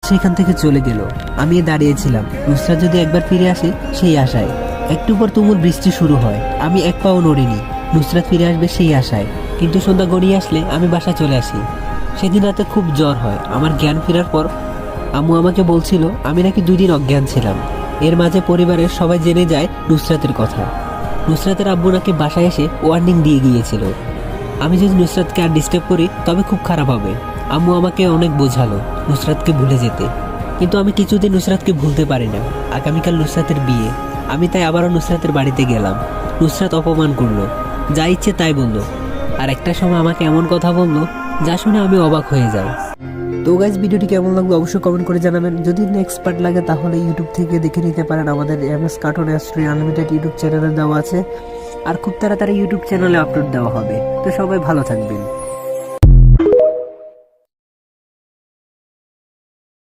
সেখান থেকে চলে গেল। আমি দাঁড়িয়েছিলাম নুসরাত যদি একবার ফিরে আসে সেই আশায়। একটু পর তুমুল বৃষ্টি শুরু হয়। আমি এক পাও নড়িনি, নুসরাত ফিরে আসবে সেই আশায়। কিন্তু সন্ধ্যা গড়িয়ে আসলে আমি বাসায় চলে আসি। সেদিন রাতে খুব জ্বর হয়। আমার জ্ঞান ফেরার পর আম্মু আমাকে বলছিল আমি নাকি 2 দিন অজ্ঞান ছিলাম। এর মাঝে পরিবারের সবাই জেনে যায় নুসরাতের কথা। নুসরাতের আব্বু নাকি বাসায় এসে ওয়ার্নিং দিয়ে গিয়েছিল, আমি যদি নুসরাতকে আর ডিস্টার্ব করি তবে খুব খারাপ হবে। আম্মু আমাকে অনেক বোঝালো নুসরাতকে ভুলে যেতে, কিন্তু আমি কিছুদিন নুসরাতকে ভুলতে পারি না। আগামীকাল নুসরাতের বিয়ে, আমি তাই আবারও নুসরাতের বাড়িতে গেলাম। নুসরাত অপমান করলো, যা ইচ্ছে তাই বললো, আর একটা সময় আমাকে এমন কথা বললো যা শুনে আমি অবাক হয়ে যাই। তো গাইজ, ভিডিওটি কেমন লাগলো অবশ্যই কমেন্ট করে জানাবেন। যদি নেক্সট পার্ট লাগে তাহলে ইউটিউব থেকে দেখে নিতে পারেন, আমাদের MS cartoon story unlimited YouTube চ্যানেলে দেওয়া আছে। আর খুব তাড়াতাড়ি ইউটিউব চ্যানেলে আপলোড দেওয়া হবে। তো সবাই ভালো থাকবেন।